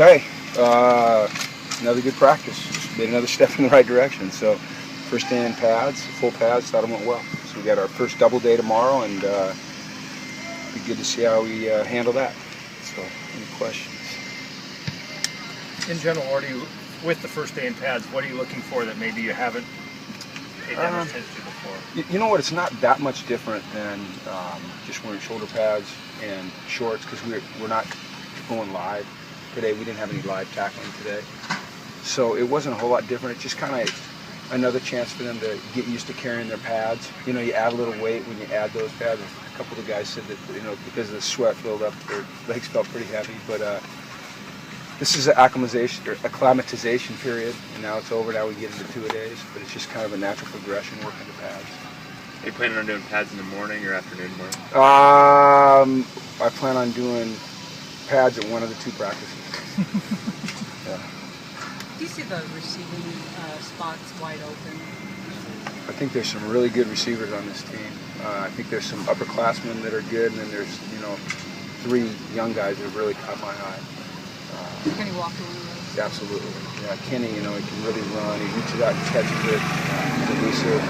Okay, another good practice. Just made another step in the right direction. So, first day in pads, full pads, thought it went well. So we got our first double day tomorrow, and be good to see how we handle that. So, any questions? In general, with the first day in pads, what are you looking for that maybe you haven't paid that much attention to before? You know what? It's not that much different than just wearing shoulder pads and shorts, because we're not going live today. We didn't have any live tackling today, so it wasn't a whole lot different. It's just kind of another chance for them to get used to carrying their pads. You know, you add a little weight when you add those pads. A couple of the guys said that, you know, because of the sweat filled up, their legs felt pretty heavy. But this is an acclimatization period, and now it's over. Now we get into 2-a-days, but it's just kind of a natural progression working the pads. Are you planning on doing pads in the morning or afternoon tomorrow? I plan on doing pads at one of the 2 practices. Yeah. Do you see the receiving spots wide open? I think there's some really good receivers on this team. I think there's some upperclassmen that are good, and then there's, 3 young guys that have really caught my eye. Kenny Walker, one of those? Absolutely. Yeah, Kenny, he can really run. He reaches out and catches it. He's elusive.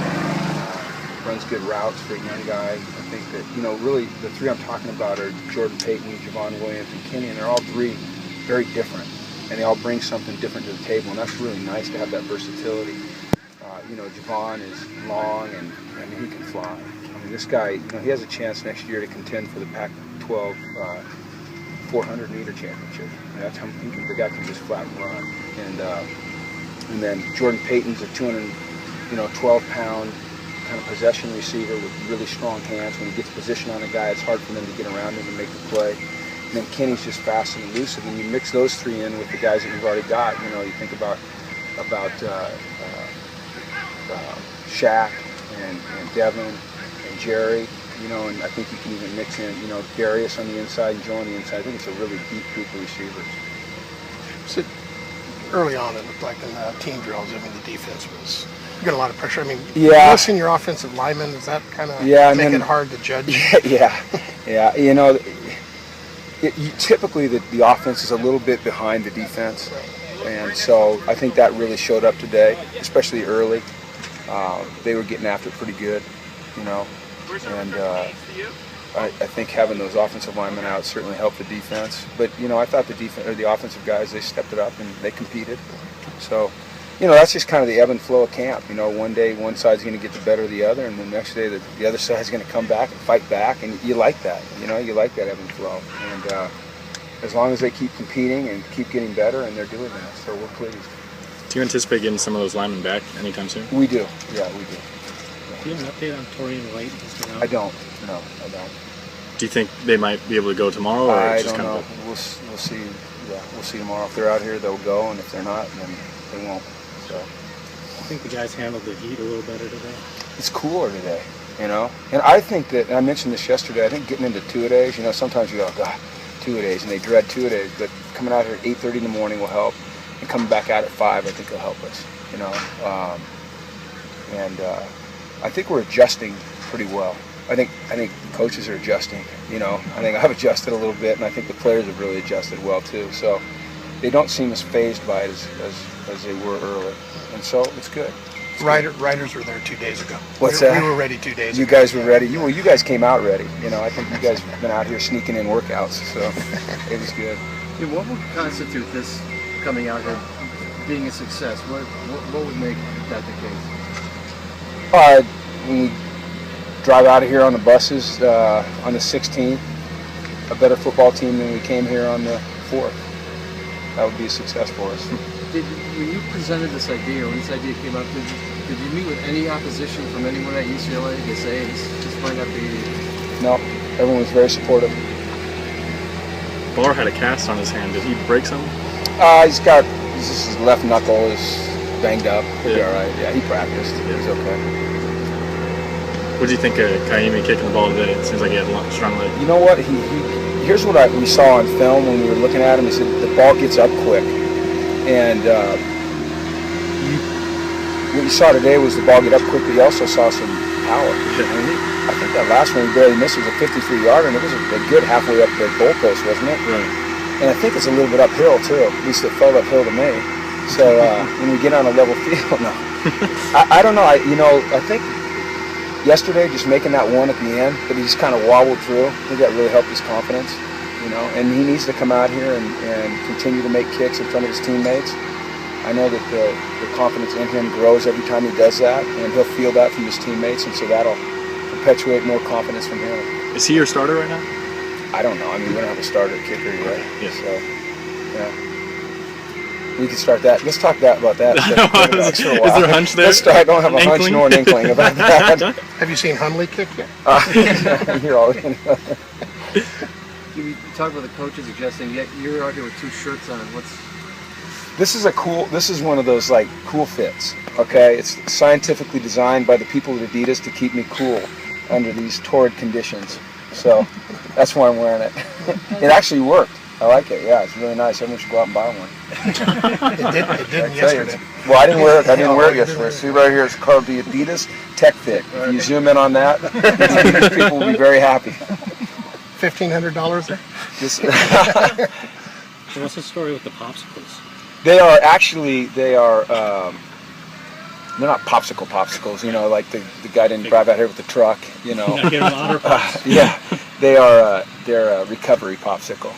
Runs good routes for a young guy. I think that, really the 3 I'm talking about are Jordan Payton, Javon Williams, and Kenny, and they're all 3 very different, and they all bring something different to the table, and that's really nice to have that versatility. Javon is long, and he can fly. This guy, he has a chance next year to contend for the Pac-12 400 meter championship. That's how the guy can just flat run. And then Jordan Payton's a 212-pound kind of possession receiver with really strong hands. When he gets position on a guy, it's hard for them to get around him and make the play. And then Kenny's just fast and elusive. And you mix those 3 in with the guys that we've already got. You think about Shaq and Devin and Jerry. And I think you can even mix in, Darius on the inside and Joe on the inside. I think it's a really deep group of receivers. So early on, it looked like in the team drills, the defense was getting a lot of pressure. Yeah. Listen, your offensive linemen, is that kind of make it hard to judge? Yeah. Typically the offense is a little bit behind the defense, and so I think that really showed up today, especially early. They were getting after it pretty good, and I think having those offensive linemen out certainly helped the defense. But I thought the offensive guys, they stepped it up and they competed. So, that's just kind of the ebb and flow of camp. One day one side's going to get the better of the other, and the next day the other side's going to come back and fight back, and you like that. You like that ebb and flow. And as long as they keep competing and keep getting better, and they're doing that, so we're pleased. Do you anticipate getting some of those linemen back anytime soon? We do. Yeah, we do. Do you have an update on Torian White? I don't. No, I don't. Do you think they might be able to go tomorrow? Or I just don't kind know. of We'll see. Yeah, we'll see tomorrow. If they're out here, they'll go, and if they're not, then they won't. So. I think the guys handled the heat a little better today. It's cooler today, and I think that, and I mentioned this yesterday, I think getting into 2-a-days, sometimes you go, God, 2-a-days, and they dread 2-a-days, but coming out here at 8:30 in the morning will help, and coming back out at 5, I think will help us, I think we're adjusting pretty well. I think coaches are adjusting, I think I've adjusted a little bit, and I think the players have really adjusted well too, so they don't seem as phased by it as they were early, and so it's good. Riders were there 2 days ago. What's that? We were ready 2 days ago. You guys were ready. You guys came out ready. I think you guys have been out here sneaking in workouts, so it was good. What would constitute this coming out here being a success? What would make that the case? When we drive out of here on the buses on the 16th, a better football team than we came here on the 4th. That would be a success for us. When you presented this idea, when this idea came up, did you meet with any opposition from anyone at UCLA to say this might not be? No, everyone was very supportive. Mora had a cast on his hand. Did he break something? His left knuckle is banged up. He'll be all right. Yeah, he practiced. He's okay. What do you think of Kaimi kicking the ball today? It seems like he had a strong leg. You know what? Here's what we saw on film when we were looking at him. He said the ball gets up quick, and what you saw today was the ball get up quick, but you also saw some power. I think that last one he barely missed was a 53-yarder, and it was a good halfway up the goalpost, wasn't it? Right. and I think it's a little bit uphill too. At least it felt uphill to me. So when we get on a level field, no, I don't know. I think yesterday just making that one at the end, but he just kind of wobbled through. I think that really helped his confidence. And he needs to come out here and continue to make kicks in front of his teammates. I know that the confidence in him grows every time he does that, and he'll feel that from his teammates, and so that'll perpetuate more confidence from him. Is he your starter right now? I don't know. I mean, we don't have a starter kicker yet. Yeah. So, yeah. We can start that. Let's talk about that. Is there a hunch there? Let's start. I don't have a hunch nor an inkling about that. Have you seen Hundley kick yet? You're all You talk about the coaches suggesting, yet you're out here with 2 shirts on. This is one of those like cool fits. Okay, it's scientifically designed by the people at Adidas to keep me cool under these torrid conditions. So that's why I'm wearing it. It actually worked. I like it. Yeah, it's really nice. Everyone should go out and buy one. It didn't yesterday. Well, I didn't wear it. I didn't wear it yesterday. See right here, it's called the Adidas Tech Fit. If you zoom in on that, people will be very happy. $1,500 there? So what's the story with the popsicles? They're not popsicles, like the guy didn't drive out here with the truck, Yeah, they're a recovery popsicle.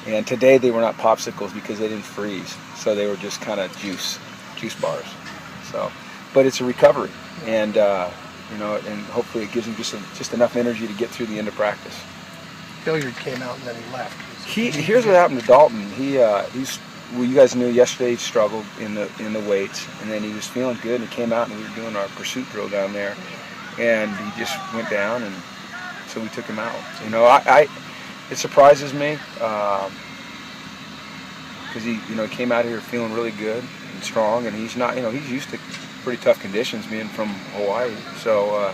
And today they were not popsicles because they didn't freeze. So they were just kind of juice bars. So, but it's a recovery, and and hopefully it gives him just enough energy to get through the end of practice. Hilliard came out and then he left. Here's what happened to Dalton. You guys knew yesterday he struggled in the weights, and then he was feeling good, and he came out and we were doing our pursuit drill down there, and he just went down, and so we took him out. It surprises me because he came out here feeling really good and strong, and he's not, he's used to pretty tough conditions being from Hawaii. So,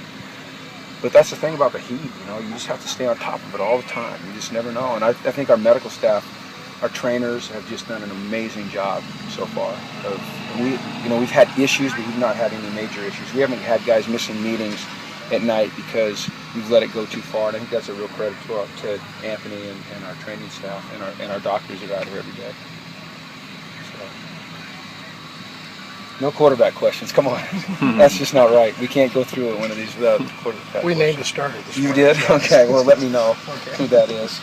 but that's the thing about the heat, you just have to stay on top of it all the time. You just never know, and I think our medical staff, our trainers have just done an amazing job so far. We've had issues, but we've not had any major issues. We haven't had guys missing meetings at night because we've let it go too far. And I think that's a real credit to Anthony and our training staff and our doctors that are out here every day. So, no quarterback questions. Come on, that's just not right. We can't go through one of these without quarterback. We named a starter this You morning. did? Okay. Well, let me know who that is.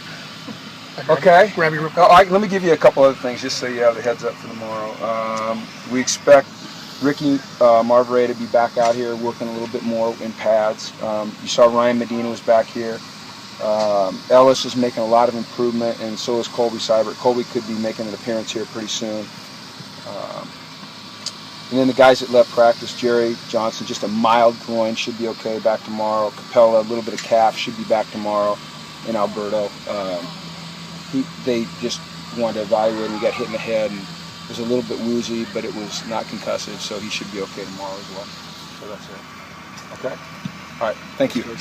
Okay. Grab your Let me give you a couple other things just so you have the heads up for tomorrow. We expect Ricky Marvere to be back out here working a little bit more in pads. You saw Ryan Medina was back here. Ellis is making a lot of improvement, and so is Colby Seibert. Colby could be making an appearance here pretty soon. And then the guys that left practice, Jerry Johnson, just a mild groin, should be okay, back tomorrow. Capella, a little bit of calf, should be back tomorrow. And Alberto, they just wanted to evaluate him. He got hit in the head and was a little bit woozy, but it was not concussive, so he should be okay tomorrow as well. So that's it. Okay? All right. Thank you.